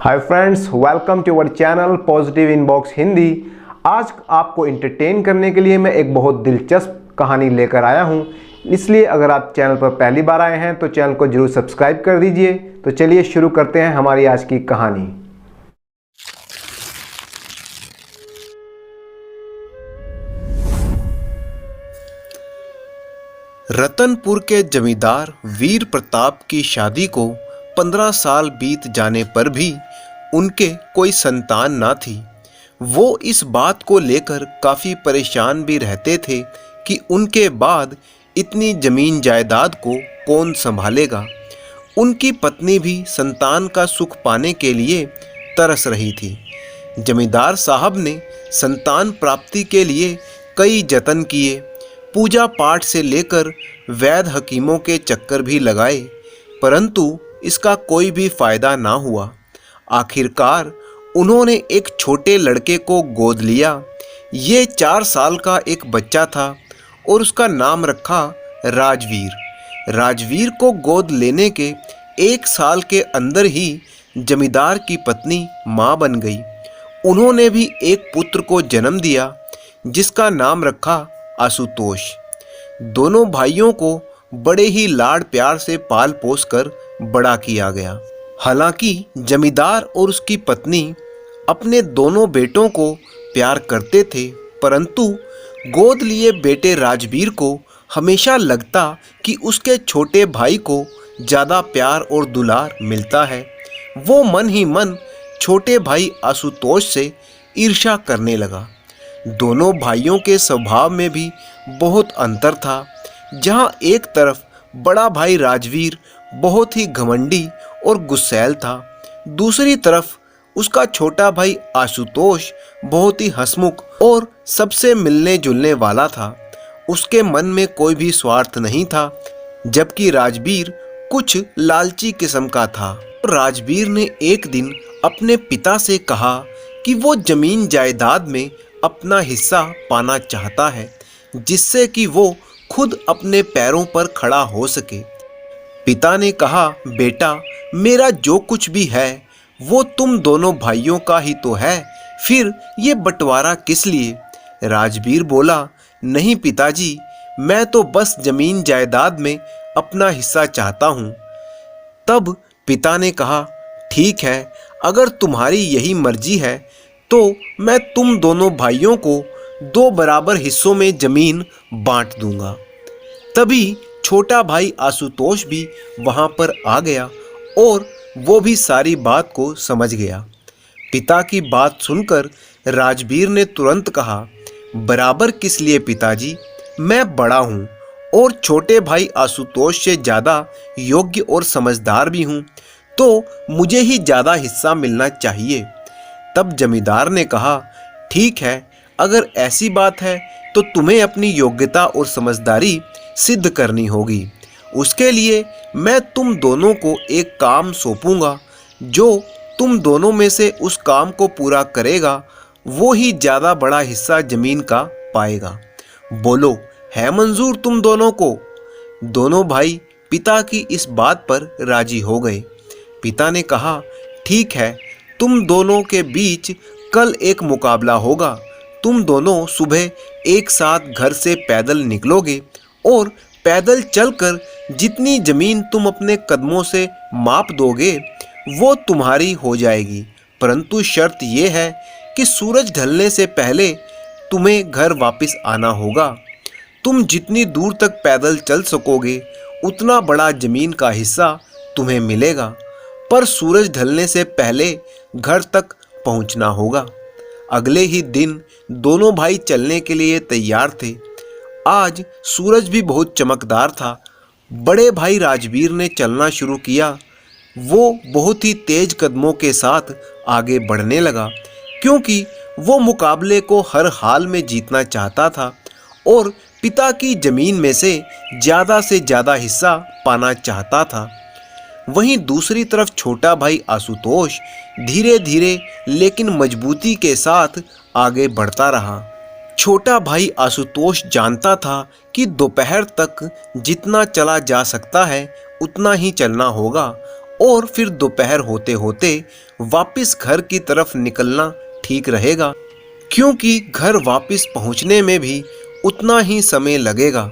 Hi friends, welcome to our channel positive inbox Hindi. आज आपको entertain करने के लिए मैं एक बहुत दिलचस्प कहानी लेकर आया हूं, इसलिए अगर आप चैनल पर पहली बार आए हैं तो चैनल को जरूर सब्सक्राइब कर दीजिए। तो चलिए शुरू करते हैं हमारी आज की कहानी। रतनपुर के जमींदार वीर प्रताप की शादी को 15 साल बीत जाने पर भी उनके कोई संतान ना थी। वो इस बात को लेकर काफ़ी परेशान भी रहते थे कि उनके बाद इतनी जमीन जायदाद को कौन संभालेगा। उनकी पत्नी भी संतान का सुख पाने के लिए तरस रही थी। जमींदार साहब ने संतान प्राप्ति के लिए कई जतन किए, पूजा पाठ से लेकर वैद्य हकीमों के चक्कर भी लगाए, परंतु इसका कोई भी फायदा ना हुआ। आखिरकार उन्होंने एक छोटे लड़के को गोद लिया। ये 4 साल का एक बच्चा था और उसका नाम रखा राजवीर। राजवीर को गोद लेने के 1 साल के अंदर ही जमींदार की पत्नी माँ बन गई। उन्होंने भी एक पुत्र को जन्म दिया जिसका नाम रखा आशुतोष। दोनों भाइयों को बड़े ही लाड़ प्यार से पाल पोस कर बड़ा किया गया। हालांकि जमींदार और उसकी पत्नी अपने दोनों बेटों को प्यार करते थे, परंतु गोद लिए बेटे राजवीर को हमेशा लगता कि उसके छोटे भाई को ज़्यादा प्यार और दुलार मिलता है। वो मन ही मन छोटे भाई आशुतोष से ईर्ष्या करने लगा। दोनों भाइयों के स्वभाव में भी बहुत अंतर था। जहाँ एक तरफ बड़ा भाई राजवीर बहुत ही घमंडी और गुस्सैल था, दूसरी तरफ उसका छोटा भाई आशुतोष बहुत ही हंसमुख और सबसे मिलने जुलने वाला था। उसके मन में कोई भी स्वार्थ नहीं था, जबकि राजवीर कुछ लालची किस्म का था। राजवीर ने एक दिन अपने पिता से कहा कि वो जमीन जायदाद में अपना हिस्सा पाना चाहता है, जिससे कि वो खुद अपने पैरों पर खड़ा हो सके। पिता ने कहा, बेटा, मेरा जो कुछ भी है वो तुम दोनों भाइयों का ही तो है, फिर ये बंटवारा किस लिए? राजवीर बोला, नहीं पिताजी, मैं तो बस जमीन जायदाद में अपना हिस्सा चाहता हूँ। तब पिता ने कहा, ठीक है, अगर तुम्हारी यही मर्जी है तो मैं तुम दोनों भाइयों को 2 बराबर हिस्सों में जमीन बांट दूंगा। तभी छोटा भाई आशुतोष भी वहां पर आ गया और वो भी सारी बात को समझ गया। पिता की बात सुनकर राजवीर ने तुरंत कहा, बराबर किस लिए पिताजी, मैं बड़ा हूँ और छोटे भाई आशुतोष से ज़्यादा योग्य और समझदार भी हूँ, तो मुझे ही ज़्यादा हिस्सा मिलना चाहिए। तब जमींदार ने कहा, ठीक है, अगर ऐसी बात है तो तुम्हें अपनी योग्यता और समझदारी सिद्ध करनी होगी। उसके लिए मैं तुम दोनों को एक काम सौंपूंगा। जो तुम दोनों में से उस काम को पूरा करेगा वो ही ज़्यादा बड़ा हिस्सा जमीन का पाएगा। बोलो, है मंजूर तुम दोनों को? दोनों भाई पिता की इस बात पर राजी हो गए। पिता ने कहा, ठीक है, तुम दोनों के बीच कल एक मुकाबला होगा। तुम दोनों सुबह एक साथ घर से पैदल निकलोगे और पैदल चलकर जितनी जमीन तुम अपने कदमों से माप दोगे वो तुम्हारी हो जाएगी, परंतु शर्त यह है कि सूरज ढलने से पहले तुम्हें घर वापस आना होगा। तुम जितनी दूर तक पैदल चल सकोगे उतना बड़ा जमीन का हिस्सा तुम्हें मिलेगा, पर सूरज ढलने से पहले घर तक पहुंचना होगा। अगले ही दिन दोनों भाई चलने के लिए तैयार थे। आज सूरज भी बहुत चमकदार था। बड़े भाई राजवीर ने चलना शुरू किया। वो बहुत ही तेज कदमों के साथ आगे बढ़ने लगा, क्योंकि वो मुकाबले को हर हाल में जीतना चाहता था और पिता की जमीन में से ज़्यादा हिस्सा पाना चाहता था। वहीं दूसरी तरफ छोटा भाई आशुतोष धीरे धीरे लेकिन मजबूती के साथ आगे बढ़ता रहा। छोटा भाई आशुतोष जानता था कि दोपहर तक जितना चला जा सकता है उतना ही चलना होगा और फिर दोपहर होते होते वापस घर की तरफ निकलना ठीक रहेगा, क्योंकि घर वापस पहुंचने में भी उतना ही समय लगेगा।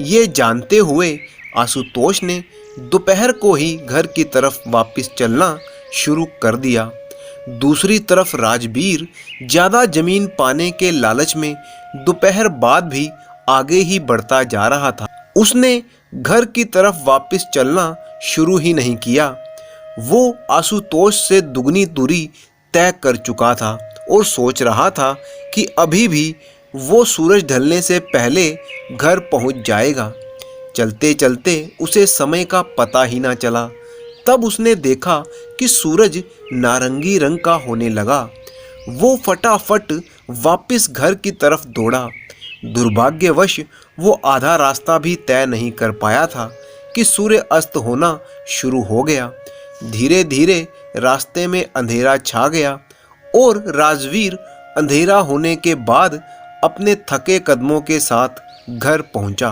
ये जानते हुए आशुतोष ने दोपहर को ही घर की तरफ वापस चलना शुरू कर दिया। दूसरी तरफ राजवीर ज़्यादा जमीन पाने के लालच में दोपहर बाद भी आगे ही बढ़ता जा रहा था। उसने घर की तरफ वापस चलना शुरू ही नहीं किया। वो आशुतोष से दुगनी दूरी तय कर चुका था और सोच रहा था कि अभी भी वो सूरज ढलने से पहले घर पहुंच जाएगा। चलते चलते उसे समय का पता ही ना चला। तब उसने देखा कि सूरज नारंगी रंग का होने लगा। वो फटाफट वापस घर की तरफ दौड़ा। दुर्भाग्यवश वो आधा रास्ता भी तय नहीं कर पाया था कि सूर्य अस्त होना शुरू हो गया। धीरे धीरे रास्ते में अंधेरा छा गया और राजवीर अंधेरा होने के बाद अपने थके कदमों के साथ घर पहुंचा।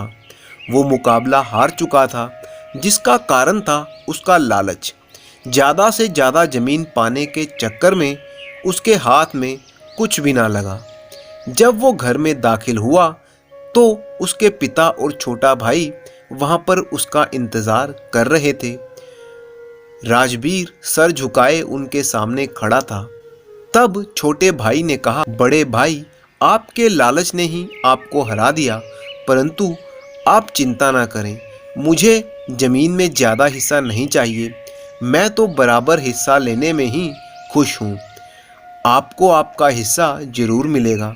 वो मुकाबला हार चुका था, जिसका कारण था उसका लालच। ज़्यादा से ज़्यादा ज़मीन पाने के चक्कर में उसके हाथ में कुछ भी ना लगा। जब वो घर में दाखिल हुआ तो उसके पिता और छोटा भाई वहाँ पर उसका इंतज़ार कर रहे थे। राजवीर सर झुकाए उनके सामने खड़ा था। तब छोटे भाई ने कहा, बड़े भाई, आपके लालच ने ही आपको हरा दिया, परंतु आप चिंता ना करें। मुझे ज़मीन में ज़्यादा हिस्सा नहीं चाहिए, मैं तो बराबर हिस्सा लेने में ही खुश हूँ। आपको आपका हिस्सा ज़रूर मिलेगा।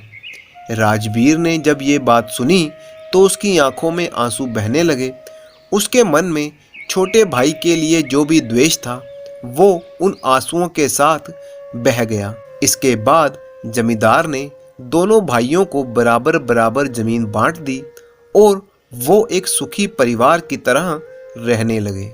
राजवीर ने जब ये बात सुनी तो उसकी आंखों में आंसू बहने लगे। उसके मन में छोटे भाई के लिए जो भी द्वेष था वो उन आंसुओं के साथ बह गया। इसके बाद जमींदार ने दोनों भाइयों को बराबर बराबर ज़मीन बांट दी और वो एक सुखी परिवार की तरह रहने लगे।